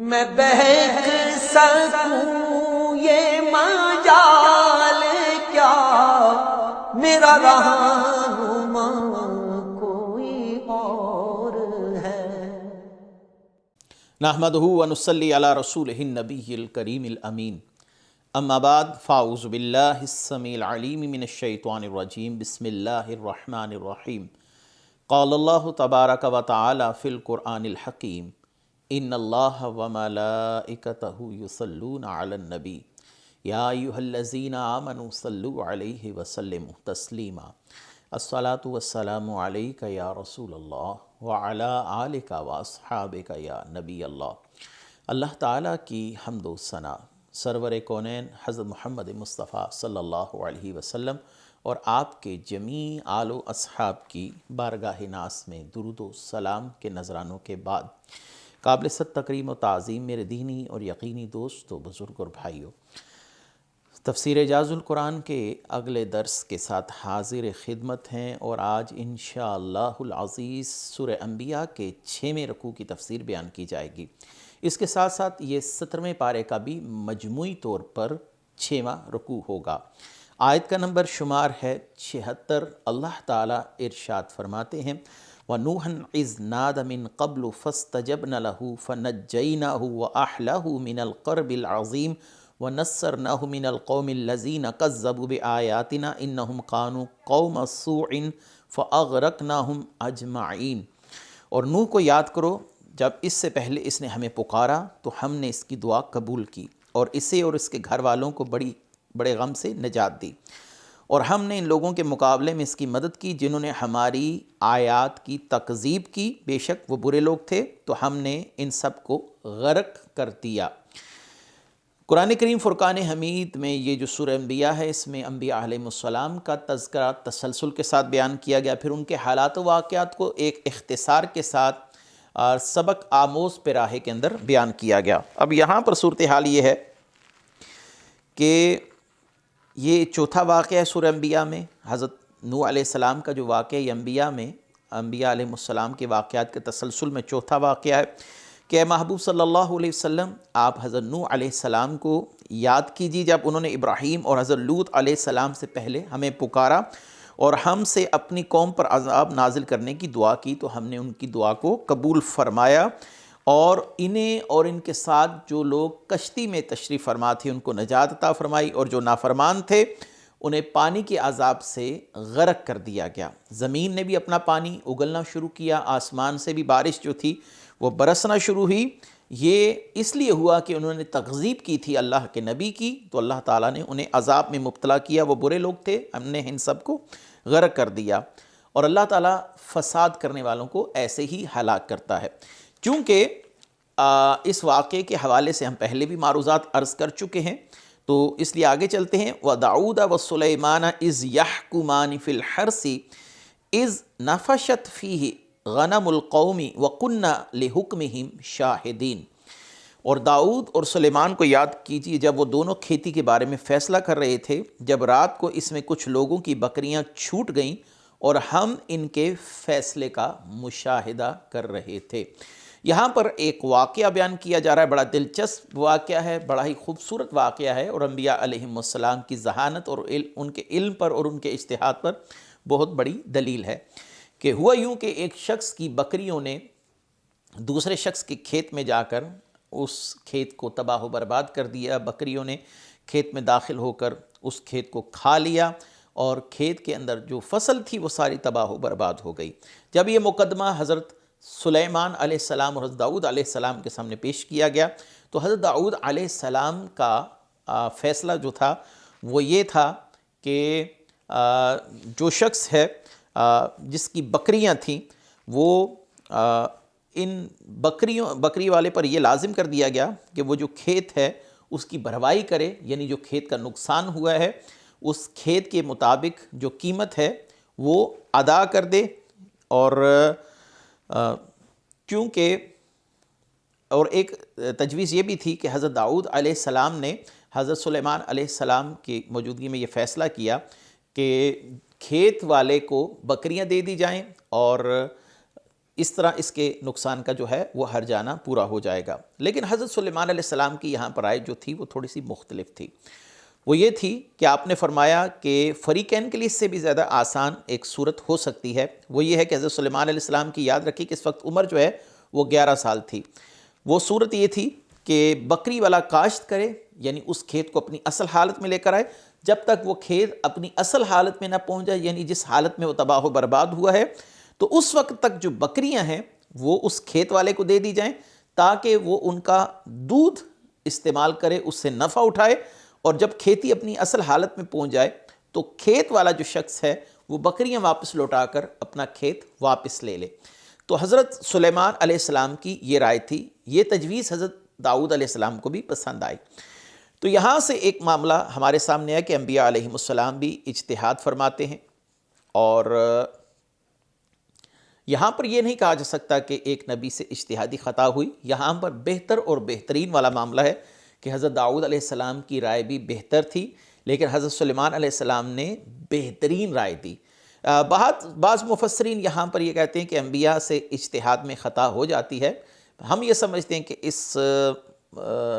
میں بہک سکوں یہ مجال کیا، میرا رہنما کوئی اور ہے۔ نحمدہ و نصلی علی رسولہ النبی الکریم الامین، اما بعد فاعوذ باللہ السمیع العلیم من الشیطان الرجیم، بسم اللہ الرحمن الرحیم۔ قال اللہ تبارک و تعالی فی القرآن الحکیم، ان اللہ وملائکتہ یصلون علی النبی یا ایھا الذین آمنوا صلوا علیہ وسلموا تسلیما۔ الصلاۃ والسلام علیک یا رسول اللہ وعلی آلک واصحابک یا نبی اللہ۔ اللہ تعالیٰ کی حمد و ثنا سرور کونین حضرت محمد مصطفیٰ صلی اللہ علیہ وسلم اور آپ کے جمیع آل و اصحاب کی بارگاہ ناز میں درود و سلام کے نذرانوں کے بعد، قابل صد تکریم و تعظیم میرے دینی اور یقینی دوستو، بزرگ اور بھائیو، تفسیر اعجاز القرآن کے اگلے درس کے ساتھ حاضر خدمت ہیں، اور آج انشاءاللہ العزیز سورہ انبیاء کے 6ویں رکوع کی تفسیر بیان کی جائے گی۔ اس کے ساتھ ساتھ یہ 17ویں پارے کا بھی مجموعی طور پر 6واں رکوع ہوگا۔ آیت کا نمبر شمار ہے 76۔ اللہ تعالیٰ ارشاد فرماتے ہیں، وَنُوحًا إِذْ نَادَ مِن قَبْلُ فَاسْتَجَبْنَ لَهُ فَنَجَّيْنَاهُ وَأَحْلَاهُ مِنَ الْقَرْبِ الْعَظِيمِ وَنَصَّرْنَاهُ مِنَ الْقَوْمِ الَّذِينَ كَذَّبُوا بِآيَاتِنَا إِنَّهُمْ كَانُوا قَوْمَ سُوءٍ فَأَغْرَقْنَاهُمْ أَجْمَعِينَ۔ اور نوح کو یاد کرو جب اس سے پہلے اس نے ہمیں پکارا تو ہم نے اس کی دعا قبول کی اور اسے اور اس کے گھر والوں کو بڑے غم سے نجات دی، اور ہم نے ان لوگوں کے مقابلے میں اس کی مدد کی جنہوں نے ہماری آیات کی تکذیب کی، بے شک وہ برے لوگ تھے، تو ہم نے ان سب کو غرق کر دیا۔ قرآن کریم فرقان حمید میں یہ جو سورہ انبیاء ہے، اس میں انبیاء علیہ السلام کا تذکرہ تسلسل کے ساتھ بیان کیا گیا، پھر ان کے حالات و واقعات کو ایک اختصار کے ساتھ سبق آموز پیراہے کے اندر بیان کیا گیا۔ اب یہاں پر صورتحال یہ ہے کہ یہ چوتھا واقعہ ہے سورہ انبیاء میں، حضرت نوح علیہ السلام کا جو واقعہ یہ انبیاء میں، انبیاء علیہ السلام کے واقعات کے تسلسل میں چوتھا واقعہ ہے کہ اے محبوب صلی اللہ علیہ وسلم، آپ حضرت نوح علیہ السلام کو یاد کیجیے جب انہوں نے ابراہیم اور حضرت لوط علیہ السلام سے پہلے ہمیں پکارا اور ہم سے اپنی قوم پر عذاب نازل کرنے کی دعا کی، تو ہم نے ان کی دعا کو قبول فرمایا اور انہیں اور ان کے ساتھ جو لوگ کشتی میں تشریف فرما تھے ان کو نجات عطا فرمائی، اور جو نافرمان تھے انہیں پانی کے عذاب سے غرق کر دیا گیا۔ زمین نے بھی اپنا پانی اگلنا شروع کیا، آسمان سے بھی بارش جو تھی وہ برسنا شروع ہوئی۔ یہ اس لیے ہوا کہ انہوں نے تکذیب کی تھی اللہ کے نبی کی، تو اللہ تعالیٰ نے انہیں عذاب میں مبتلا کیا، وہ برے لوگ تھے، ہم نے ان سب کو غرق کر دیا۔ اور اللہ تعالیٰ فساد کرنے والوں کو ایسے ہی ہلاک کرتا ہے۔ چونکہ اس واقعے کے حوالے سے ہم پہلے بھی معروضات عرض کر چکے ہیں، تو اس لیے آگے چلتے ہیں۔ وَدَاؤُدَ وَسُلَيْمَانَ إِذْ يَحْكُمَانِ فِي الْحَرْثِ إِذْ نَفَشَتْ فِيهِ غَنَمُ الْقَوْمِ وَكُنَّا لِحُكْمِهِمْ شَاهِدِينَ۔ اور داؤد اور سلیمان کو یاد کیجیے جب وہ دونوں کھیتی کے بارے میں فیصلہ کر رہے تھے، جب رات کو اس میں کچھ لوگوں کی بکریاں چھوٹ گئیں اور ہم ان کے فیصلے کا مشاہدہ کر رہے تھے۔ یہاں پر ایک واقعہ بیان کیا جا رہا ہے، بڑا دلچسپ واقعہ ہے، بڑا ہی خوبصورت واقعہ ہے، اور انبیاء علیہ السلام کی ذہانت اور ان کے علم پر اور ان کے اجتہاد پر بہت بڑی دلیل ہے۔ کہ ہوا یوں کہ ایک شخص کی بکریوں نے دوسرے شخص کے کھیت میں جا کر اس کھیت کو تباہ و برباد کر دیا، بکریوں نے کھیت میں داخل ہو کر اس کھیت کو کھا لیا اور کھیت کے اندر جو فصل تھی وہ ساری تباہ و برباد ہو گئی۔ جب یہ مقدمہ حضرت سلیمان علیہ السلام اور حضرت داؤد علیہ السلام کے سامنے پیش کیا گیا، تو حضرت داؤد علیہ السلام کا فیصلہ جو تھا وہ یہ تھا کہ جو شخص ہے جس کی بکریاں تھیں، وہ ان بکری والے پر یہ لازم کر دیا گیا کہ وہ جو کھیت ہے اس کی بھروائی کرے، یعنی جو کھیت کا نقصان ہوا ہے اس کھیت کے مطابق جو قیمت ہے وہ ادا کر دے۔ اور چونکہ اور ایک تجویز یہ بھی تھی کہ حضرت داؤد علیہ السلام نے حضرت سلیمان علیہ السلام کی موجودگی میں یہ فیصلہ کیا کہ کھیت والے کو بکریاں دے دی جائیں اور اس طرح اس کے نقصان کا جو ہے وہ ہر جانا پورا ہو جائے گا۔ لیکن حضرت سلیمان علیہ السلام کی یہاں پر آیت جو تھی وہ تھوڑی سی مختلف تھی۔ وہ یہ تھی کہ آپ نے فرمایا کہ فریقین کے لیے اس سے بھی زیادہ آسان ایک صورت ہو سکتی ہے۔ وہ یہ ہے کہ حضرت سلیمان علیہ السلام کی یاد رکھی کہ اس وقت عمر جو ہے وہ 11 سال تھی۔ وہ صورت یہ تھی کہ بکری والا کاشت کرے، یعنی اس کھیت کو اپنی اصل حالت میں لے کر آئے، جب تک وہ کھیت اپنی اصل حالت میں نہ پہنچ جائے، یعنی جس حالت میں وہ تباہ و برباد ہوا ہے، تو اس وقت تک جو بکریاں ہیں وہ اس کھیت والے کو دے دی جائیں تاکہ وہ ان کا دودھ استعمال کرے، اس سے نفع اٹھائے، اور جب کھیتی اپنی اصل حالت میں پہنچ جائے تو کھیت والا جو شخص ہے وہ بکریاں واپس لوٹا کر اپنا کھیت واپس لے لے۔ تو حضرت سلیمان علیہ السلام کی یہ رائے تھی۔ یہ تجویز حضرت داؤد علیہ السلام کو بھی پسند آئی۔ تو یہاں سے ایک معاملہ ہمارے سامنے ہے کہ انبیاء علیہ السلام بھی اجتہاد فرماتے ہیں، اور یہاں پر یہ نہیں کہا جا سکتا کہ ایک نبی سے اجتہادی خطا ہوئی۔ یہاں پر بہتر اور بہترین والا معاملہ ہے کہ حضرت داؤد علیہ السلام کی رائے بھی بہتر تھی، لیکن حضرت سلیمان علیہ السلام نے بہترین رائے دی۔ بعض مفسرین یہاں پر یہ کہتے ہیں کہ انبیاء سے اجتہاد میں خطا ہو جاتی ہے۔ ہم یہ سمجھتے ہیں کہ اس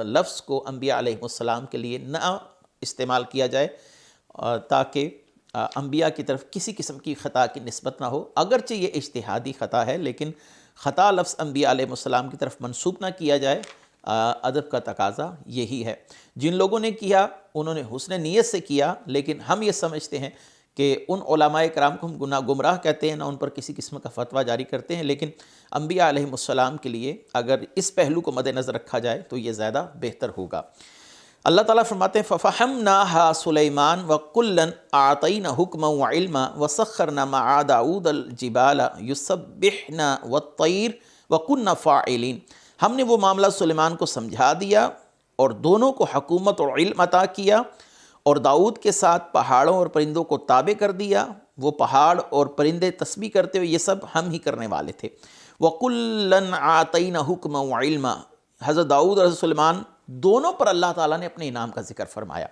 لفظ کو انبیاء علیہ السلام کے لیے نہ استعمال کیا جائے تاکہ انبیاء کی طرف کسی قسم کی خطا کی نسبت نہ ہو۔ اگرچہ یہ اجتہادی خطا ہے، لیکن خطا لفظ انبیاء علیہ السلام کی طرف منسوب نہ کیا جائے، ادب کا تقاضا یہی ہے۔ جن لوگوں نے کیا انہوں نے حسن نیت سے کیا، لیکن ہم یہ سمجھتے ہیں کہ ان علماء کرام کو ہم گمراہ کہتے ہیں، نہ ان پر کسی قسم کا فتویٰ جاری کرتے ہیں، لیکن انبیاء علیہ السلام کے لیے اگر اس پہلو کو مد نظر رکھا جائے تو یہ زیادہ بہتر ہوگا۔ اللہ تعالیٰ فرماتے ہیں فَفَحَمْنَاهَا سُلَيْمَانَ وَكُلًّا أَعْطَيْنَا حُكْمًا وَعِلْمًا وَسَخَّرْنَا مَعَ دَاوُودَ الْجِبَالَ يُسَبِّحْنَ وَالطَّيْرَ وَكُنَّا فَاعِلِينَ۔ ہم نے وہ معاملہ سلیمان کو سمجھا دیا اور دونوں کو حکومت اور علم عطا کیا، اور داؤد کے ساتھ پہاڑوں اور پرندوں کو تابع کر دیا۔ وہ پہاڑ اور پرندے تسبیح کرتے ہوئے یہ سب ہم ہی کرنے والے تھے۔ وَكُلًّا آتَيْنَا حُكْمًا وَعِلْمًا۔ حضرت داؤد اور حضرت سلیمان دونوں پر اللہ تعالیٰ نے اپنے انعام کا ذکر فرمایا،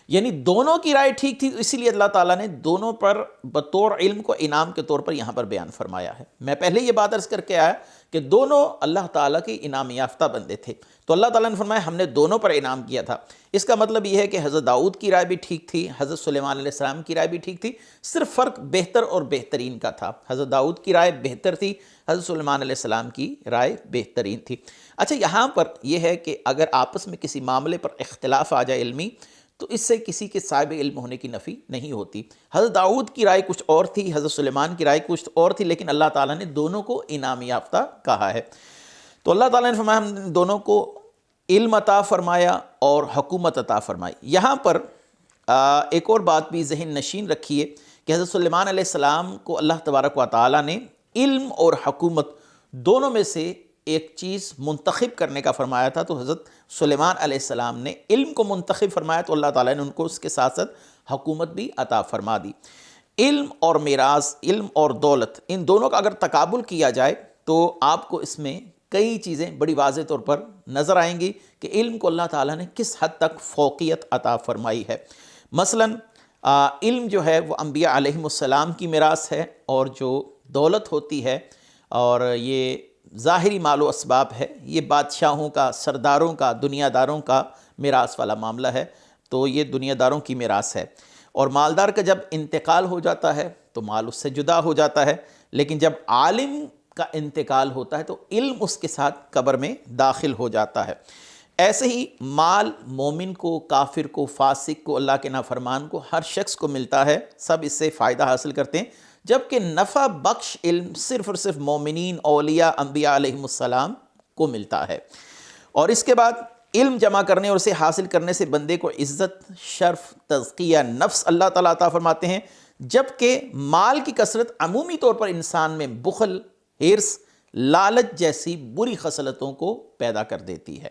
یعنی دونوں کی رائے ٹھیک تھی، اسی لیے اللہ تعالیٰ نے دونوں پر بطور علم کو انعام کے طور پر یہاں پر بیان فرمایا ہے۔ میں پہلے یہ بات عرض کر کے آیا کہ دونوں اللہ تعالیٰ کے انعام یافتہ بندے تھے، تو اللہ تعالیٰ نے فرمایا ہم نے دونوں پر انعام کیا تھا۔ اس کا مطلب یہ ہے کہ حضرت داؤد کی رائے بھی ٹھیک تھی، حضرت سلیمان علیہ السلام کی رائے بھی ٹھیک تھی، صرف فرق بہتر اور بہترین کا تھا۔ حضرت داؤد کی رائے بہتر تھی، حضرت سلیمان علیہ السلام کی رائے بہترین تھی۔ اچھا، یہاں پر یہ ہے کہ اگر آپس میں کسی معاملے پر اختلاف آ جائے علمی، تو اس سے کسی کے صاحب علم ہونے کی نفی نہیں ہوتی۔ حضرت داؤد کی رائے کچھ اور تھی، حضرت سلیمان کی رائے کچھ اور تھی، لیکن اللہ تعالیٰ نے دونوں کو انعام یافتہ کہا ہے۔ تو اللہ تعالیٰ نے فرمایا ہم نے دونوں کو علم عطا فرمایا اور حکومت عطا فرمائی۔ یہاں پر ایک اور بات بھی ذہن نشین رکھیے کہ حضرت سلیمان علیہ السلام کو اللہ تبارک و تعالیٰ نے علم اور حکومت دونوں میں سے ایک چیز منتخب کرنے کا فرمایا تھا، تو حضرت سلیمان علیہ السلام نے علم کو منتخب فرمایا، تو اللہ تعالیٰ نے ان کو اس کے ساتھ ساتھ حکومت بھی عطا فرما دی۔ علم اور میراث، علم اور دولت، ان دونوں کا اگر تقابل کیا جائے تو آپ کو اس میں کئی چیزیں بڑی واضح طور پر نظر آئیں گی کہ علم کو اللہ تعالیٰ نے کس حد تک فوقیت عطا فرمائی ہے۔ مثلاً علم جو ہے وہ انبیاء علیہ السلام کی میراث ہے، اور جو دولت ہوتی ہے اور یہ ظاہری مال و اسباب ہے، یہ بادشاہوں کا، سرداروں کا، دنیا داروں کا میراث والا معاملہ ہے، تو یہ دنیا داروں کی میراث ہے۔ اور مالدار کا جب انتقال ہو جاتا ہے تو مال اس سے جدا ہو جاتا ہے، لیکن جب عالم کا انتقال ہوتا ہے تو علم اس کے ساتھ قبر میں داخل ہو جاتا ہے۔ ایسے ہی مال مومن کو، کافر کو، فاسق کو، اللہ کے نافرمان کو، ہر شخص کو ملتا ہے، سب اس سے فائدہ حاصل کرتے ہیں، جبکہ نفع بخش علم صرف اور صرف مومنین، اولیاء، انبیاء علیہ السلام کو ملتا ہے۔ اور اس کے بعد علم جمع کرنے اور اسے حاصل کرنے سے بندے کو عزت، شرف، تزکیہ نفس اللہ تعالیٰ عطا فرماتے ہیں، جبکہ مال کی کثرت عمومی طور پر انسان میں بخل، حرص، لالچ جیسی بری خصلتوں کو پیدا کر دیتی ہے۔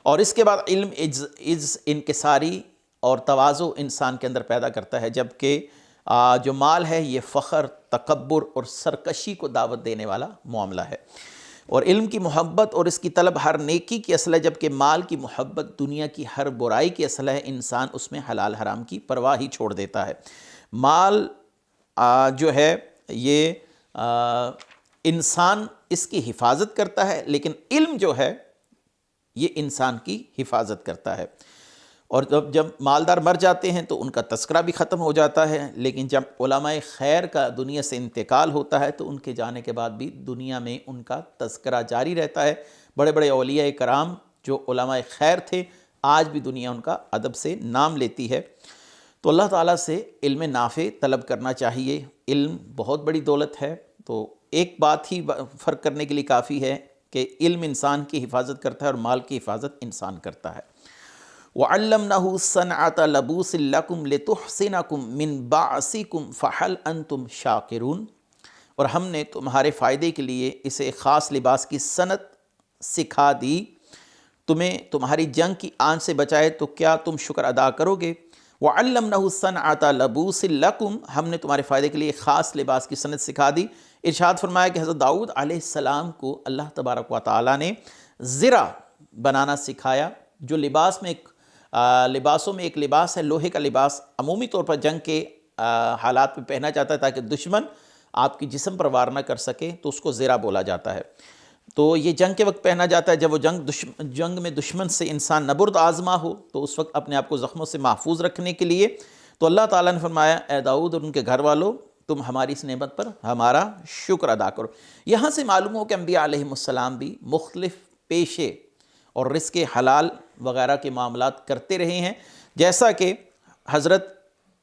اور اس کے بعد علم عز، انکساری اور تواضع انسان کے اندر پیدا کرتا ہے، جبکہ جو مال ہے یہ فخر، تکبر اور سرکشی کو دعوت دینے والا معاملہ ہے۔ اور علم کی محبت اور اس کی طلب ہر نیکی کی اصل ہے، جبکہ مال کی محبت دنیا کی ہر برائی کی اصل ہے، انسان اس میں حلال حرام کی پرواہ ہی چھوڑ دیتا ہے۔ مال جو ہے یہ انسان اس کی حفاظت کرتا ہے، لیکن علم جو ہے یہ انسان کی حفاظت کرتا ہے۔ اور جب مالدار مر جاتے ہیں تو ان کا تذکرہ بھی ختم ہو جاتا ہے، لیکن جب علماء خیر کا دنیا سے انتقال ہوتا ہے تو ان کے جانے کے بعد بھی دنیا میں ان کا تذکرہ جاری رہتا ہے۔ بڑے بڑے اولیاء کرام جو علماء خیر تھے، آج بھی دنیا ان کا ادب سے نام لیتی ہے۔ تو اللہ تعالیٰ سے علم نافع طلب کرنا چاہیے۔ علم بہت بڑی دولت ہے، تو ایک بات ہی فرق کرنے کے لیے کافی ہے کہ علم انسان کی حفاظت کرتا ہے اور مال کی حفاظت انسان کرتا ہے۔ وَعَلَّمْنَهُ صَنْعَةَ لَبُوسٍ لَكُمْ لِتُحْصِنَكُمْ مِنْ بَعْسِكُمْ فَهَلْ أَنْتُمْ شَاكِرُونَ، اور ہم نے تمہارے فائدے کے لیے اسے خاص لباس کی صنعت سکھا دی، تمہیں تمہاری جنگ کی آن سے بچائے، تو کیا تم شکر ادا کرو گے؟ وَعَلَّمْنَهُ صَنْعَةَ لَبُوسٍ لَكُمْ، ہم نے تمہارے فائدے کے لیے خاص لباس کی صنعت سکھا دی۔ ارشاد فرمایا کہ حضرت داؤد علیہ السلام کو اللہ تبارک و تعالیٰ نے زرہ بنانا سکھایا، جو لباسوں میں ایک لباس ہے، لوہے کا لباس، عمومی طور پر جنگ کے حالات میں پہنا جاتا ہے تاکہ دشمن آپ کی جسم پر وار نہ کر سکے، تو اس کو زرہ بولا جاتا ہے۔ تو یہ جنگ کے وقت پہنا جاتا ہے جب وہ جنگ میں دشمن سے انسان نبرد آزما ہو، تو اس وقت اپنے آپ کو زخموں سے محفوظ رکھنے کے لیے۔ تو اللہ تعالیٰ نے فرمایا اے داؤد اور ان کے گھر والوں، تم ہماری اس نعمت پر ہمارا شکر ادا کرو۔ یہاں سے معلوم ہو کہ انبیاء علیہ السلام بھی مختلف پیشے اور رزق حلال وغیرہ کے معاملات کرتے رہے ہیں، جیسا کہ حضرت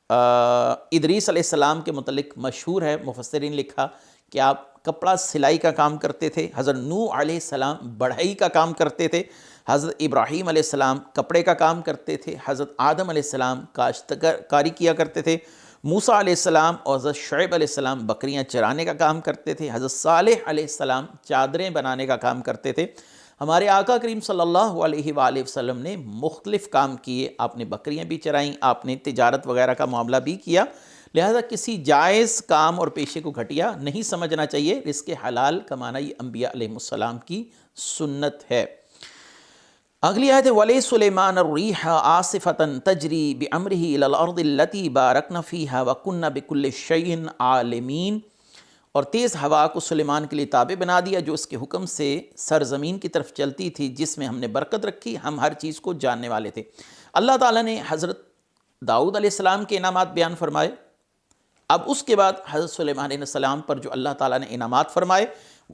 ادریس علیہ السلام کے متعلق مشہور ہے، مفسرین لکھا کہ آپ کپڑا سلائی کا کام کرتے تھے، حضرت نوح علیہ السلام بڑھئی کا کام کرتے تھے، حضرت ابراہیم علیہ السلام کپڑے کا کام کرتے تھے، حضرت آدم علیہ السلام کاشتکاری کیا کرتے تھے، موسیٰ علیہ السلام اور حضرت شعیب علیہ السلام بکریاں چرانے کا کام کرتے تھے، حضرت صالح علیہ السلام چادریں بنانے کا کام کرتے تھے۔ ہمارے آقا کریم صلی اللہ علیہ وآلہ وسلم نے مختلف کام کیے، آپ نے بکریاں بھی چرائیں، آپ نے تجارت وغیرہ کا معاملہ بھی کیا، لہذا کسی جائز کام اور پیشے کو گھٹیا نہیں سمجھنا چاہیے۔ رزق حلال کمانا یہ انبیاء علیہ السلام کی سنت ہے۔ اگلی آیت ہے وَلِسُلَيْمَانَ الرِّيحَ عَاصِفَةً تَجْرِي بِأَمْرِهِ إِلَى الْأَرْضِ الَّتِي بَارَكْنَا فِيهَا وَكُنَّا بِكُلِّ شَيْءٍ عَالِمِينَ، اور تیز ہوا کو سلیمان کے لیے تابع بنا دیا جو اس کے حکم سے سرزمین کی طرف چلتی تھی، جس میں ہم نے برکت رکھی، ہم ہر چیز کو جاننے والے تھے۔ اللہ تعالیٰ نے حضرت داؤد علیہ السلام کے انعامات بیان فرمائے، اب اس کے بعد حضرت سلیمان علیہ السلام پر جو اللہ تعالیٰ نے انعامات فرمائے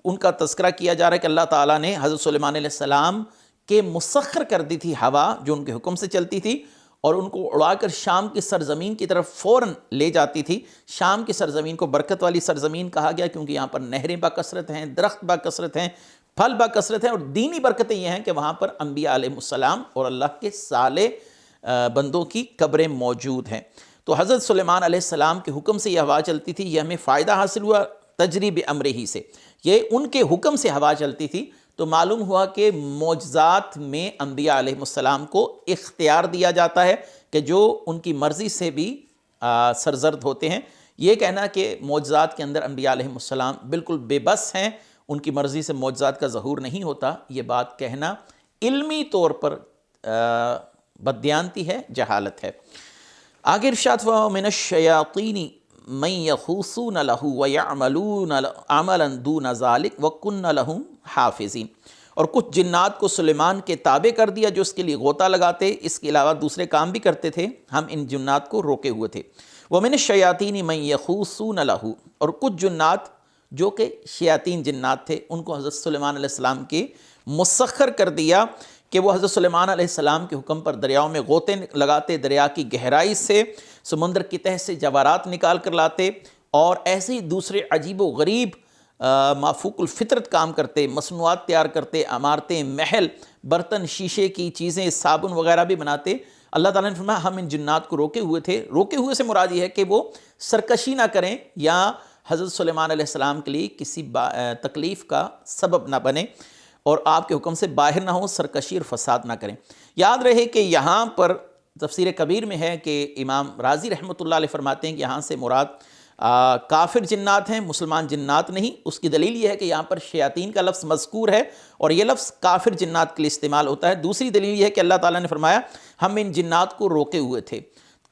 ان کا تذکرہ کیا جا رہا ہے کہ اللہ تعالیٰ نے حضرت سلیمان علیہ السلام کے مسخر کر دی تھی ہوا جو ان کے حکم سے چلتی تھی، اور ان کو اڑا کر شام کی سرزمین کی طرف فوراً لے جاتی تھی۔ شام کی سرزمین کو برکت والی سرزمین کہا گیا کیونکہ یہاں پر نہریں بکثرت ہیں، درخت بکثرت ہیں، پھل بکثرت ہیں، اور دینی برکتیں یہ ہیں کہ وہاں پر انبیاء علیہ السلام اور اللہ کے صالح بندوں کی قبریں موجود ہیں۔ تو حضرت سلیمان علیہ السلام کے حکم سے یہ ہوا چلتی تھی، یہ ہمیں فائدہ حاصل ہوا تجری بامرہ سے، یہ ان کے حکم سے ہوا چلتی تھی۔ تو معلوم ہوا کہ معجزات میں انبیاء علیہ السلام کو اختیار دیا جاتا ہے کہ جو ان کی مرضی سے بھی سرزد ہوتے ہیں۔ یہ کہنا کہ معجزات کے اندر انبیاء علیہ السلام بالکل بے بس ہیں، ان کی مرضی سے معجزات کا ظہور نہیں ہوتا، یہ بات کہنا علمی طور پر بددیانتی ہے، جہالت ہے۔ آگے ارشاد وَمِنَ الشَّيَاطِينِ مَن يَخُوصُونَ لَهُ وَيَعْمَلُونَ عَمَلًا دُونَ ذَلِكَ وَكُنَّ لَهُمْ حَافِظِينَ، اور کچھ جنات کو سلیمان کے تابع کر دیا جو اس کے لیے غوطہ لگاتے، اس کے علاوہ دوسرے کام بھی کرتے تھے، ہم ان جنات کو روکے ہوئے تھے۔ وَمِنَ الشَّيَاطِينِ مَن يَخُوصُونَ لَهُ، اور کچھ جنات جو کہ شیاطین جنات تھے ان کو حضرت سلیمان علیہ السلام کے مسخر کر دیا کہ وہ حضرت سلیمان علیہ السلام کے حکم پر دریاؤں میں غوطے لگاتے، دریا کی گہرائی سے سمندر کی تہہ سے جواہرات نکال کر لاتے، اور ایسے ہی دوسرے عجیب و غریب مافوق الفطرت کام کرتے، مصنوعات تیار کرتے، عمارتیں، محل، برتن، شیشے کی چیزیں، صابن وغیرہ بھی بناتے۔ اللہ تعالیٰ نے فرمایا ہم ان جنات کو روکے ہوئے تھے۔ روکے ہوئے سے مراد یہ ہے کہ وہ سرکشی نہ کریں یا حضرت سلیمان علیہ السلام کے لیے کسی تکلیف کا سبب نہ بنے، اور آپ کے حکم سے باہر نہ ہوں، سرکشی اور فساد نہ کریں۔ یاد رہے کہ یہاں پر تفسیر کبیر میں ہے کہ امام رازی رحمۃ اللہ علیہ فرماتے ہیں کہ یہاں سے مراد کافر جنات ہیں، مسلمان جنات نہیں۔ اس کی دلیل یہ ہے کہ یہاں پر شیاطین کا لفظ مذکور ہے اور یہ لفظ کافر جنات کے لیے استعمال ہوتا ہے۔ دوسری دلیل یہ ہے کہ اللہ تعالیٰ نے فرمایا ہم ان جنات کو روکے ہوئے تھے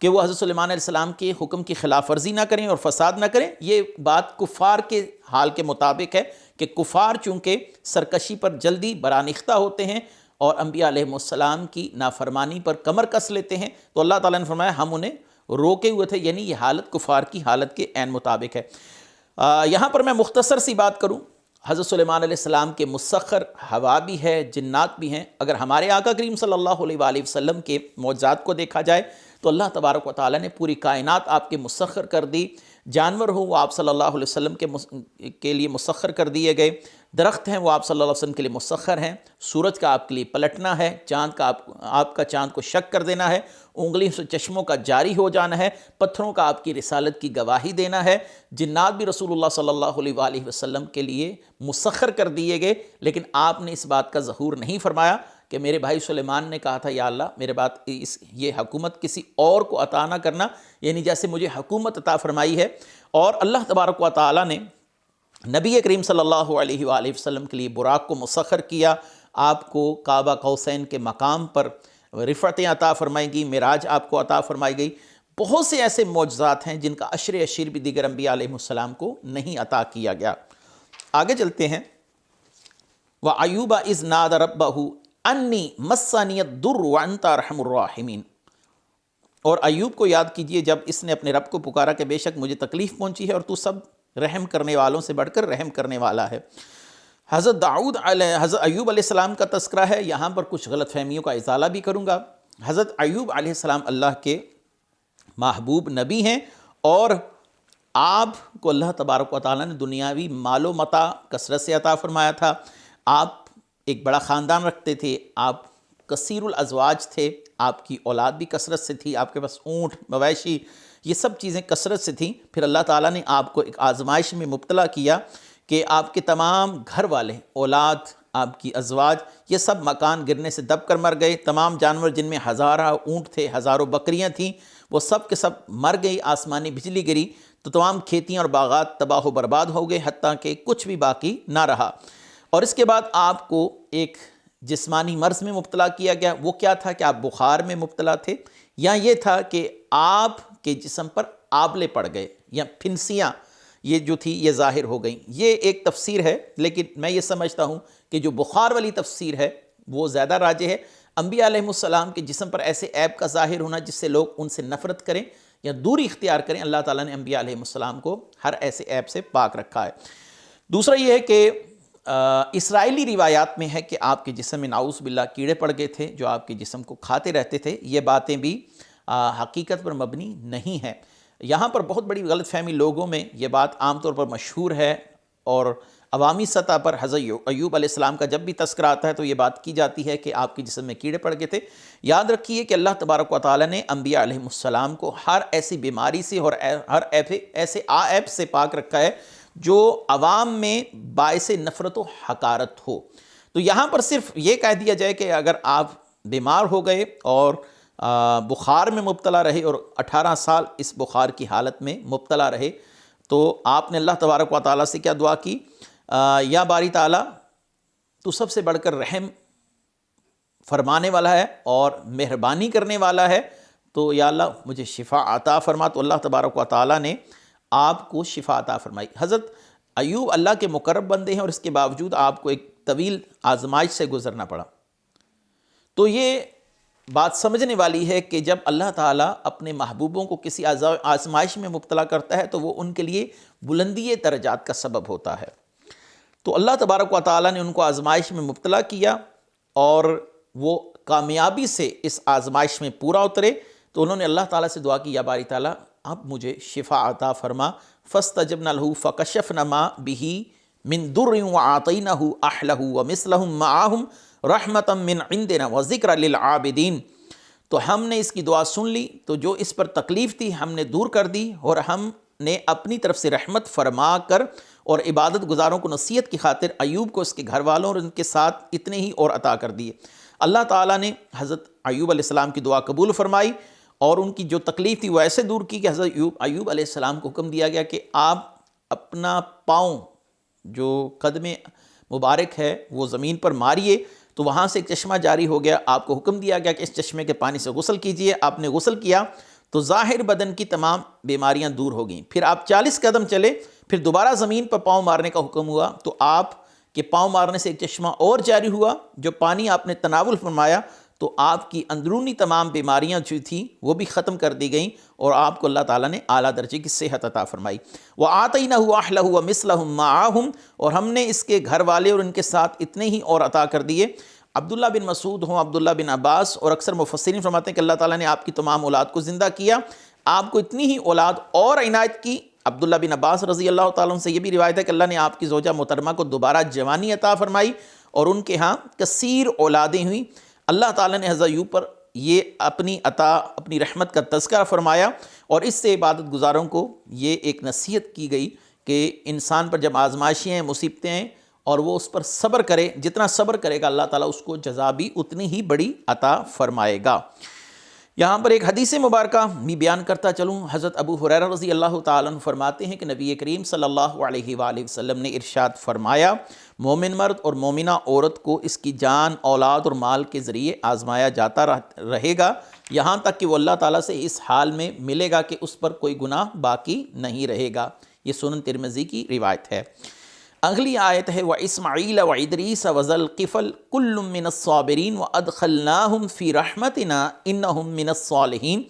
کہ وہ حضرت سلیمان علیہ السلام کے حکم کی خلاف ورزی نہ کریں اور فساد نہ کریں۔ یہ بات کفار کے حال کے مطابق ہے کہ کفار چونکہ سرکشی پر جلدی برانختہ ہوتے ہیں اور انبیاء علیہ السلام کی نافرمانی پر کمر کس لیتے ہیں، تو اللہ تعالیٰ نے فرمایا ہم انہیں روکے ہوئے تھے، یعنی یہ حالت کفار کی حالت کے عین مطابق ہے۔ یہاں پر میں مختصر سی بات کروں، حضرت سلیمان علیہ السلام کے مسخر ہوا بھی ہے، جنات بھی ہیں۔ اگر ہمارے آقا کریم صلی اللہ علیہ وآلہ وسلم کے معجزات کو دیکھا جائے تو اللہ تبارک و تعالیٰ نے پوری کائنات آپ کے مسخر کر دی، جانور ہو وہ آپ صلی اللہ علیہ وسلم کے لیے مسخر کر دیے گئے، درخت ہیں وہ آپ صلی اللہ علیہ وسلم کے لیے مسخر ہیں، سورج کا آپ کے لیے پلٹنا ہے، چاند کا آپ کا چاند کو شک کر دینا ہے، انگلیوں سے چشموں کا جاری ہو جانا ہے، پتھروں کا آپ کی رسالت کی گواہی دینا ہے، جنات بھی رسول اللہ صلی اللہ علیہ وآلہ وسلم کے لیے مسخر کر دیے گئے، لیکن آپ نے اس بات کا ظہور نہیں فرمایا کہ میرے بھائی سلیمان نے کہا تھا یا اللہ میرے بات یہ حکومت کسی اور کو عطا نہ کرنا، یعنی جیسے مجھے حکومت عطا فرمائی ہے۔ اور اللہ تبارک و تعالیٰ نے نبی کریم صلی اللہ علیہ وآلہ وسلم کے لیے براق کو مسخر کیا، آپ کو کعبہ قوسین کے مقام پر رفعتیں عطا فرمائی گئی، معراج آپ کو عطا فرمائی گئی۔ بہت سے ایسے معجزات ہیں جن کا عشر اشیر بھی دیگر انبیاء علیہ السلام کو نہیں عطا کیا گیا۔ آگے چلتے ہیں، وَأَيُّوبَ إِذْ نَادَى رَبَّهُ أَنِّي مَسَّنِيَ الضُّرُّ وَأَنْتَ أَرْحَمُ الرَّاحِمِينَ۔ اور ایوب کو یاد کیجئے جب اس نے اپنے رب کو پکارا کہ بے شک مجھے تکلیف پہنچی ہے اور تو سب رحم کرنے والوں سے بڑھ کر رحم کرنے والا ہے۔ حضرت ایوب علیہ السلام کا تذکرہ ہے، یہاں پر کچھ غلط فہمیوں کا ازالہ بھی کروں گا۔ حضرت ایوب علیہ السلام اللہ کے محبوب نبی ہیں اور آپ کو اللہ تبارک و تعالیٰ نے دنیاوی مال و متاع کثرت سے عطا فرمایا تھا، آپ ایک بڑا خاندان رکھتے تھے، آپ کثیر الازواج تھے، آپ کی اولاد بھی کثرت سے تھی، آپ کے پاس اونٹ مویشی یہ سب چیزیں کثرت سے تھیں۔ پھر اللہ تعالیٰ نے آپ کو ایک آزمائش میں مبتلا کیا کہ آپ کے تمام گھر والے، اولاد، آپ کی ازواج یہ سب مکان گرنے سے دب کر مر گئے، تمام جانور جن میں ہزارہ اونٹ تھے، ہزاروں بکریاں تھیں، وہ سب کے سب مر گئی، آسمانی بجلی گری تو تمام کھیتیاں اور باغات تباہ و برباد ہو گئے، حتیٰ کہ کچھ بھی باقی نہ رہا۔ اور اس کے بعد آپ کو ایک جسمانی مرض میں مبتلا کیا گیا، وہ کیا تھا کہ آپ بخار میں مبتلا تھے، یا یہ تھا کہ آپ کے جسم پر آبلے پڑ گئے یا پھنسیاں یہ جو تھی یہ ظاہر ہو گئیں۔ یہ ایک تفسیر ہے، لیکن میں یہ سمجھتا ہوں کہ جو بخار والی تفسیر ہے وہ زیادہ راجح ہے۔ انبیاء علیہ السلام کے جسم پر ایسے عیب کا ظاہر ہونا جس سے لوگ ان سے نفرت کریں یا دوری اختیار کریں، اللہ تعالیٰ نے انبیاء علیہ السلام کو ہر ایسے عیب سے پاک رکھا ہے۔ دوسرا یہ ہے کہ اسرائیلی روایات میں ہے کہ آپ کے جسم میں نعوذ باللہ کیڑے پڑ گئے تھے جو آپ کے جسم کو کھاتے رہتے تھے، یہ باتیں بھی حقیقت پر مبنی نہیں ہیں۔ یہاں پر بہت بڑی غلط فہمی لوگوں میں یہ بات عام طور پر مشہور ہے اور عوامی سطح پر حضرت ایوب علیہ السلام کا جب بھی تذکرہ آتا ہے تو یہ بات کی جاتی ہے کہ آپ کے جسم میں کیڑے پڑ گئے تھے۔ یاد رکھیے کہ اللہ تبارک و تعالیٰ نے انبیاء علیہ السلام کو ہر ایسی بیماری سے اور ہر ایسے عیب سے پاک رکھا ہے جو عوام میں باعث نفرت و حقارت ہو۔ تو یہاں پر صرف یہ کہہ دیا جائے کہ اگر آپ بیمار ہو گئے اور بخار میں مبتلا رہے اور 18 سال اس بخار کی حالت میں مبتلا رہے تو آپ نے اللہ تبارک و تعالیٰ سے کیا دعا کی، یا باری تعالیٰ تو سب سے بڑھ کر رحم فرمانے والا ہے اور مہربانی کرنے والا ہے، تو یا اللہ مجھے شفا عطا فرما۔ تو اللہ تبارک و تعالیٰ نے آپ کو شفا عطا فرمائی۔ حضرت ایوب اللہ کے مقرب بندے ہیں اور اس کے باوجود آپ کو ایک طویل آزمائش سے گزرنا پڑا۔ تو یہ بات سمجھنے والی ہے کہ جب اللہ تعالیٰ اپنے محبوبوں کو کسی آزمائش میں مبتلا کرتا ہے تو وہ ان کے لیے بلندی درجات کا سبب ہوتا ہے۔ تو اللہ تبارک و تعالیٰ نے ان کو آزمائش میں مبتلا کیا اور وہ کامیابی سے اس آزمائش میں پورا اترے، تو انہوں نے اللہ تعالیٰ سے دعا کی یا باری تعالیٰ اب مجھے شفا عطا فرما۔ فاستجبنا له فکشفنا ما به من ضر وآتیناه اہلہ ومثلهم معهم رحمتا من عندنا وذکر للعابدین۔ تو ہم نے اس کی دعا سن لی، تو جو اس پر تکلیف تھی ہم نے دور کر دی اور ہم نے اپنی طرف سے رحمت فرما کر اور عبادت گزاروں کو نصیحت کی خاطر ایوب کو اس کے گھر والوں اور ان کے ساتھ اتنے ہی اور عطا کر دیے۔ اللہ تعالیٰ نے حضرت ایوب علیہ السلام کی دعا قبول فرمائی اور ان کی جو تکلیف تھی وہ ایسے دور کی کہ حضرت ایوب علیہ السلام کو حکم دیا گیا کہ آپ اپنا پاؤں جو قدم مبارک ہے وہ زمین پر ماریے، تو وہاں سے ایک چشمہ جاری ہو گیا۔ آپ کو حکم دیا گیا کہ اس چشمے کے پانی سے غسل کیجئے، آپ نے غسل کیا تو ظاہر بدن کی تمام بیماریاں دور ہو گئیں۔ پھر آپ 40 قدم چلے، پھر دوبارہ زمین پر پاؤں مارنے کا حکم ہوا، تو آپ کے پاؤں مارنے سے ایک چشمہ اور جاری ہوا، جو پانی آپ نے تناول فرمایا تو آپ کی اندرونی تمام بیماریاں جو تھیں وہ بھی ختم کر دی گئیں، اور آپ کو اللہ تعالیٰ نے اعلیٰ درجے کی صحت عطا فرمائی۔ وَآتَيْنَهُ أَهْلَهُ وَمِثْلَهُمْ مَعَهُمْ، اور ہم نے اس کے گھر والے اور ان کے ساتھ اتنے ہی اور عطا کر دیے۔ عبداللہ بن مسعود ہوں، عبداللہ بن عباس اور اکثر مفسرین فرماتے ہیں کہ اللہ تعالیٰ نے آپ کی تمام اولاد کو زندہ کیا، آپ کو اتنی ہی اولاد اور عنایت کی۔ عبداللہ بن عباس رضی اللہ تعالیٰ عنہ سے یہ بھی روایت ہے کہ اللہ نے آپ کی زوجہ محترمہ کو دوبارہ جوانی عطا فرمائی، اور ان کے ہاں کثیر اولادیں ہوئیں۔ اللہ تعالیٰ نے حضرت ایوب پر یہ اپنی عطا، اپنی رحمت کا تذکرہ فرمایا، اور اس سے عبادت گزاروں کو یہ ایک نصیحت کی گئی کہ انسان پر جب آزمائشیں ہیں، مصیبتیں ہیں، اور وہ اس پر صبر کرے، جتنا صبر کرے گا اللہ تعالیٰ اس کو جزا بھی اتنی ہی بڑی عطا فرمائے گا۔ یہاں پر ایک حدیث مبارکہ بھی بیان کرتا چلوں۔ حضرت ابو ہریرہ رضی اللہ تعالیٰ عنہ فرماتے ہیں کہ نبی کریم صلی اللہ علیہ وآلہ وسلم نے ارشاد فرمایا، مومن مرد اور مومنہ عورت کو اس کی جان، اولاد اور مال کے ذریعے آزمایا جاتا رہے گا، یہاں تک کہ وہ اللہ تعالیٰ سے اس حال میں ملے گا کہ اس پر کوئی گناہ باقی نہیں رہے گا۔ یہ سنن ترمذی کی روایت ہے۔ اگلی آیت ہے وَإِسْمَعِيلَ وَإِدْرِيسَ وَذَا الْكِفْلِ كُلٌّ مِّنَ الصَّابِرِينَ وَأَدْخَلْنَاهُمْ فِي رَحْمَتِنَا إِنَّهُمْ مِنَ الصَّالِحِينَ،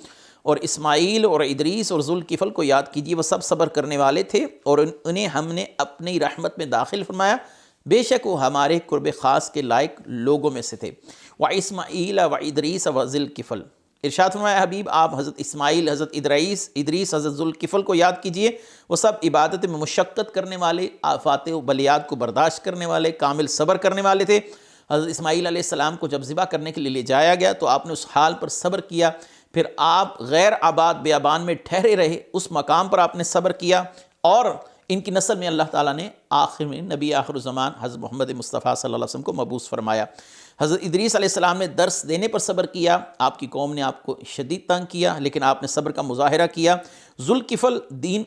اور اسماعیل اور ادریس اور ذوالکفل کو یاد کیجیے، وہ سب صبر کرنے والے تھے اور انہیں ہم نے اپنی رحمت میں داخل فرمایا، بے شک وہ ہمارے قرب خاص کے لائق لوگوں میں سے تھے۔ وَإِسْمَعِيلَ وَإِدْرِيسَ وَذَا الْكِفْلِ، ارشاد فرمایا حبیب آپ حضرت اسماعیل، حضرت ادریس، حضرت ذوالکفل کو یاد کیجئے، وہ سب عبادت میں مشقت کرنے والے، آفات و بلیات کو برداشت کرنے والے، کامل صبر کرنے والے تھے۔ حضرت اسماعیل علیہ السلام کو جب ذبح کرنے کے لیے لے جایا گیا تو آپ نے اس حال پر صبر کیا، پھر آپ غیر آباد بیابان میں ٹھہرے رہے، اس مقام پر آپ نے صبر کیا، اور ان کی نسل میں اللہ تعالیٰ نے آخر میں نبی آخر الزمان حضرت محمد مصطفیٰ صلی اللہ علیہ وسلم کو مبعوث فرمایا۔ حضرت ادریس علیہ السلام نے درس دینے پر صبر کیا، آپ کی قوم نے آپ کو شدید تنگ کیا لیکن آپ نے صبر کا مظاہرہ کیا۔ ذوالکفل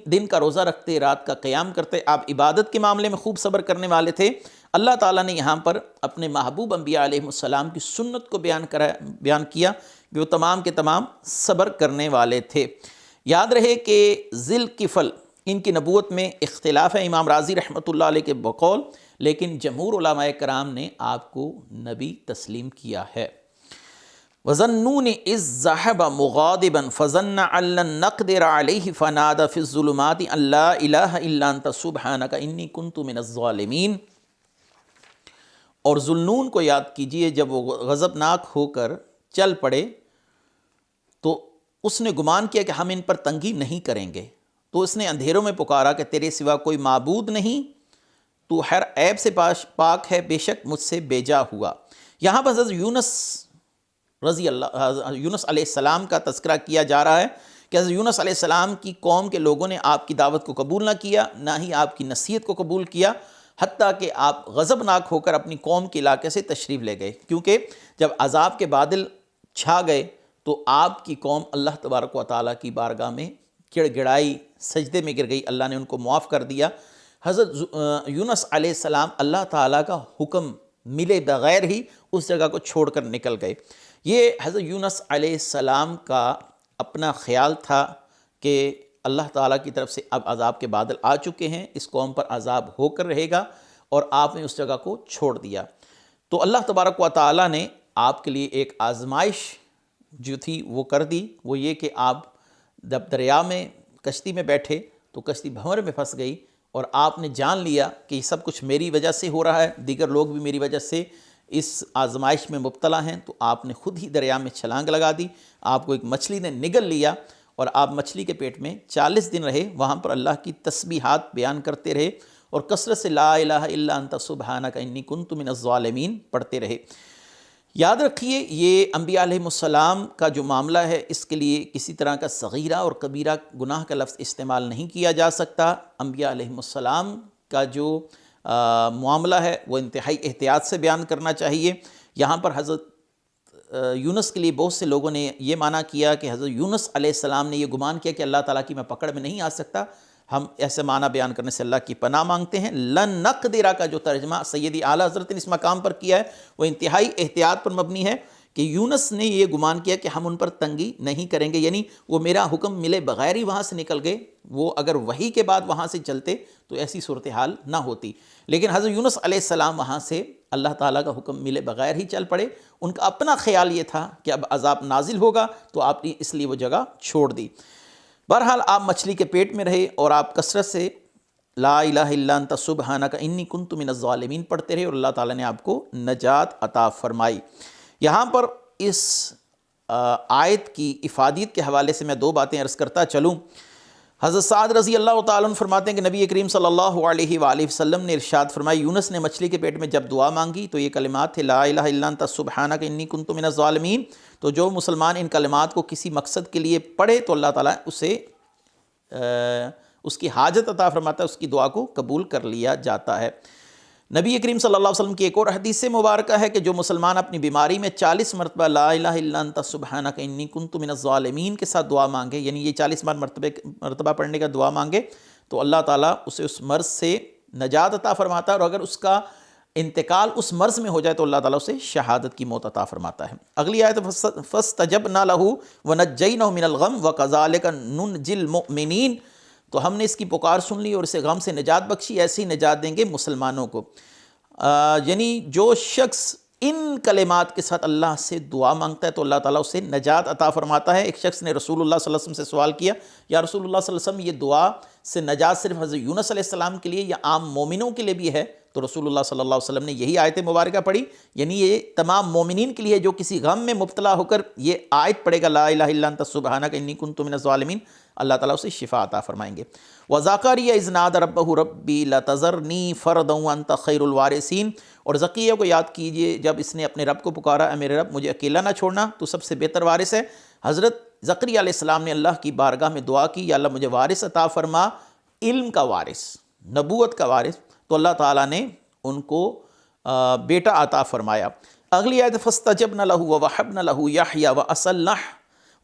دن کا روزہ رکھتے، رات کا قیام کرتے، آپ عبادت کے معاملے میں خوب صبر کرنے والے تھے۔ اللہ تعالیٰ نے یہاں پر اپنے محبوب انبیاء علیہ السلام کی سنت کو بیان کیا کہ وہ تمام کے تمام صبر کرنے والے تھے۔ یاد رہے کہ ذوالکفل ان کی نبوت میں اختلاف ہے، امام رازی رحمۃ اللہ علیہ کے بقول، لیکن جمہور علماء کرام نے آپ کو نبی تسلیم کیا ہے۔ وَظَنُّونِ إِذْ ذَهَبَ مُغَاضِبًا فَظَنَّ أَن لَّن نَّقْدِرَ عَلَيْهِ فَنَادَىٰ فِي الظُّلُمَاتِ أَن لَّا إِلَٰهَ إِلَّا أَنتَ سُبْحَانَكَ إِنِّي كُنتُ مِنَ الظَّالِمِينَ۔ اور ذوالنون کو یاد کیجئے، جب وہ غضبناک ہو کر چل پڑے تو اس نے گمان کیا کہ ہم ان پر تنگی نہیں کریں گے، تو اس نے اندھیروں میں پکارا کہ تیرے سوا کوئی معبود نہیں، تو ہر عیب سے پاک ہے، بے شک مجھ سے بیجا ہوا۔ یہاں پر حضرت یونس علیہ السلام کا تذکرہ کیا جا رہا ہے کہ حضرت یونس علیہ السلام کی قوم کے لوگوں نے آپ کی دعوت کو قبول نہ کیا، نہ ہی آپ کی نصیحت کو قبول کیا، حتیٰ کہ آپ غضبناک ہو کر اپنی قوم کے علاقے سے تشریف لے گئے، کیونکہ جب عذاب کے بادل چھا گئے تو آپ کی قوم اللہ تبارک و تعالیٰ کی بارگاہ میں گڑ گڑائی، سجدے میں گر گئی، اللہ نے ان کو معاف کر دیا۔ حضرت یونس علیہ السلام اللہ تعالیٰ کا حکم ملے بغیر ہی اس جگہ کو چھوڑ کر نکل گئے۔ یہ حضرت یونس علیہ السلام کا اپنا خیال تھا کہ اللہ تعالیٰ کی طرف سے اب عذاب کے بادل آ چکے ہیں، اس قوم پر عذاب ہو کر رہے گا، اور آپ نے اس جگہ کو چھوڑ دیا۔ تو اللہ تبارک و تعالیٰ نے آپ کے لیے ایک آزمائش جو تھی وہ کر دی، وہ یہ کہ آپ جب دریا میں کشتی میں بیٹھے تو کشتی بھنور میں پھنس گئی، اور آپ نے جان لیا کہ یہ سب کچھ میری وجہ سے ہو رہا ہے، دیگر لوگ بھی میری وجہ سے اس آزمائش میں مبتلا ہیں، تو آپ نے خود ہی دریا میں چھلانگ لگا دی، آپ کو ایک مچھلی نے نگل لیا، اور آپ مچھلی کے پیٹ میں 40 دن رہے، وہاں پر اللہ کی تسبیحات بیان کرتے رہے اور کثرت سے لا الہ الا انت سبحانک انی کنت من الظالمین پڑھتے رہے۔ یاد رکھیے یہ انبیاء علیہ السلام کا جو معاملہ ہے، اس کے لیے کسی طرح کا صغیرہ اور کبیرہ گناہ کا لفظ استعمال نہیں کیا جا سکتا۔ انبیاء علیہ السلام کا جو معاملہ ہے وہ انتہائی احتیاط سے بیان کرنا چاہیے۔ یہاں پر حضرت یونس کے لیے بہت سے لوگوں نے یہ معنی کیا کہ حضرت یونس علیہ السلام نے یہ گمان کیا کہ اللہ تعالیٰ کی میں پکڑ میں نہیں آ سکتا۔ ہم ایسے معنی بیان کرنے سے اللہ کی پناہ مانگتے ہیں۔ لن نقدرہ کا جو ترجمہ سیدی اعلیٰ حضرت نے اس مقام پر کیا ہے وہ انتہائی احتیاط پر مبنی ہے، کہ یونس نے یہ گمان کیا کہ ہم ان پر تنگی نہیں کریں گے، یعنی وہ میرا حکم ملے بغیر ہی وہاں سے نکل گئے، وہ اگر وحی کے بعد وہاں سے چلتے تو ایسی صورتحال نہ ہوتی، لیکن حضرت یونس علیہ السلام وہاں سے اللہ تعالیٰ کا حکم ملے بغیر ہی چل پڑے۔ ان کا اپنا خیال یہ تھا کہ اب عذاب نازل ہوگا، تو آپ نے اس لیے وہ جگہ چھوڑ دی۔ بہرحال آپ مچھلی کے پیٹ میں رہے اور آپ کثرت سے لا الہ الا انت سبحانک انی کنت من الظالمین پڑھتے رہے، اور اللہ تعالیٰ نے آپ کو نجات عطا فرمائی۔ یہاں پر اس آیت کی افادیت کے حوالے سے میں دو باتیں عرض کرتا چلوں۔ حضرت سعد رضی اللہ تعالیٰ عنہ فرماتے ہیں کہ نبی کریم صلی اللہ علیہ وآلہ وسلم نے ارشاد فرمایا، یونس نے مچھلی کے پیٹ میں جب دعا مانگی تو یہ کلمات تھے، لا الہ الا انت سبحانک انی کنت من الظالمین۔ تو جو مسلمان ان کلمات کو کسی مقصد کے لیے پڑھے تو اللہ تعالیٰ اسے اس کی حاجت عطا فرماتا ہے، اس کی دعا کو قبول کر لیا جاتا ہے۔ نبی کریم صلی اللہ علیہ وسلم کی ایک اور حدیث سے مبارکہ ہے کہ جو مسلمان اپنی بیماری میں 40 مرتبہ لا الہ الا انت سبحانک انی کنت من الظالمین کے ساتھ دعا مانگے، یعنی یہ 40 مرتبہ پڑھنے کا دعا مانگے، تو اللہ تعالیٰ اسے اس مرض سے نجات عطا فرماتا ہے، اور اگر اس کا انتقال اس مرض میں ہو جائے تو اللہ تعالیٰ اسے شہادت کی موت عطا فرماتا ہے۔ اگلی آیت فاستجبنا لہ ونجینہ من الغم وکذالک ننجی المؤمنین، تو ہم نے اس کی پکار سن لی اور اسے غم سے نجات بخشی، ایسی نجات دیں گے مسلمانوں کو۔ یعنی جو شخص ان کلمات کے ساتھ اللہ سے دعا مانگتا ہے تو اللہ تعالیٰ اسے نجات عطا فرماتا ہے۔ ایک شخص نے رسول اللہ صلی اللہ علیہ وسلم سے سوال کیا، یا رسول اللہ صلی اللہ علیہ وسلم یہ دعا سے نجات صرف حضرت یونس علیہ السلام کے لیے یا عام مومنوں کے لیے بھی ہے؟ تو رسول اللہ صلی اللہ علیہ وسلم نے یہی آیت مبارکہ پڑھی، یعنی یہ تمام مومنین کے لیے جو کسی غم میں مبتلا ہو کر یہ آیت پڑھے گا لا الہ الا انت سبحانک انی کنت من الظالمین، اللہ تعالیٰ اسے شفا عطا فرمائیں گے۔ وَزَكَرِيَّا إِذْ نَادَى رَبَّهُ رَبِّي لَا تَذَرْنِي فَرْدًا وَأَنْتَ خَيْرُ الْوَارِثِينَ، اور زکریا کو یاد کیجئے جب اس نے اپنے رب کو پکارا، اے میرے رب مجھے اکیلا نہ چھوڑنا، تو سب سے بہتر وارث ہے۔ حضرت زکریا علیہ السلام نے اللہ کی بارگاہ میں دعا کی، یا اللہ مجھے وارث عطا فرما، علم کا وارث، نبوت کا وارث، تو اللہ تعالیٰ نے ان کو بیٹا عطا فرمایا۔ اگلی آیت فاستجبنا له ووهبنا له يحيى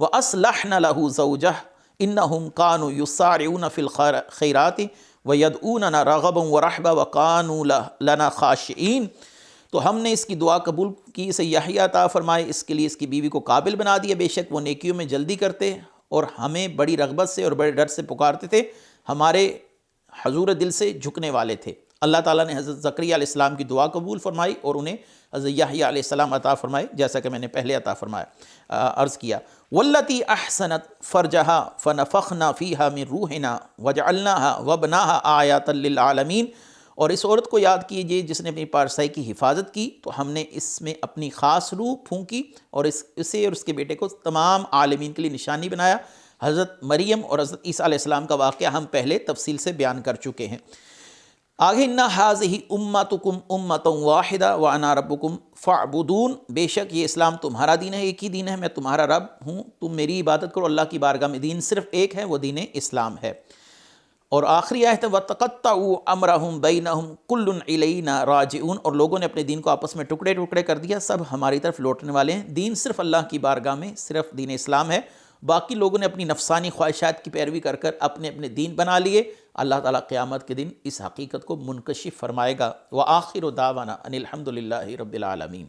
وأصلحنا له زوجه انہم كانوا يسارعون في الخيرات ويدعوننا رغبا ورهبا وكانوا لنا خاشعين، تو ہم نے اس کی دعا قبول کی، اسے یحییٰ عطا فرمائے، اس کے لیے اس کی بیوی کو قابل بنا دیا، بے شک وہ نیکیوں میں جلدی کرتے اور ہمیں بڑی رغبت سے اور بڑے ڈر سے پکارتے تھے، ہمارے حضور دل سے جھکنے والے تھے۔ اللہ تعالیٰ نے حضرت زکریا علیہ السلام کی دعا قبول فرمائی اور انہیں حضرت یحییٰ علیہ السلام عطا فرمائے، جیسا کہ میں نے پہلے عرض کیا۔ واللتی احسنت فرجہا فنفخنا فیہا من روحنا وجعلناہا وابناہا آیاتا للعالمین، اور اس عورت کو یاد کیجئے جس نے اپنی پارسائی کی حفاظت کی، تو ہم نے اس میں اپنی خاص روح پھونکی اور اسے اور اس کے بیٹے کو تمام عالمین کے لیے نشانی بنایا۔ حضرت مریم اور حضرت عیسیٰ علیہ السلام کا واقعہ ہم پہلے تفصیل سے بیان کر چکے ہیں۔ آگے اِنَّ هَٰذِهِ أُمَّتُكُمْ أُمَّةً وَاحِدَةً وَأَنَا رَبُّكُمْ فَاعْبُدُونِ، بے شک یہ اسلام تمہارا دین ہے، ایک ہی دین ہے، میں تمہارا رب ہوں، تم میری عبادت کرو۔ اللہ کی بارگاہ میں دین صرف ایک ہے، وہ دین اسلام ہے۔ اور آخری آیت ہے وَتَقَطَّعُوا أَمْرَهُمْ بَيْنَهُمْ كُلٌّ إِلَيْنَا رَاجِعُونَ، اور لوگوں نے اپنے دین کو آپس میں ٹکڑے ٹکڑے کر دیا، سب ہماری طرف لوٹنے والے ہیں۔ دین صرف اللہ کی بارگاہ میں صرف دین اسلام ہے، باقی لوگوں نے اپنی نفسانی خواہشات کی پیروی کر کر اپنے اپنے دین بنا لیے۔ اللہ تعالیٰ قیامت کے دن اس حقیقت کو منکشف فرمائے گا۔ وآخر دعوانا ان الحمد للہ رب العالمین۔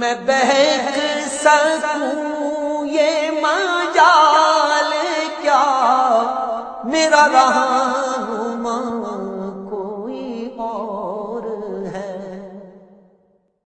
میں بہک سکوں یہ مجال کیا، میرا رہا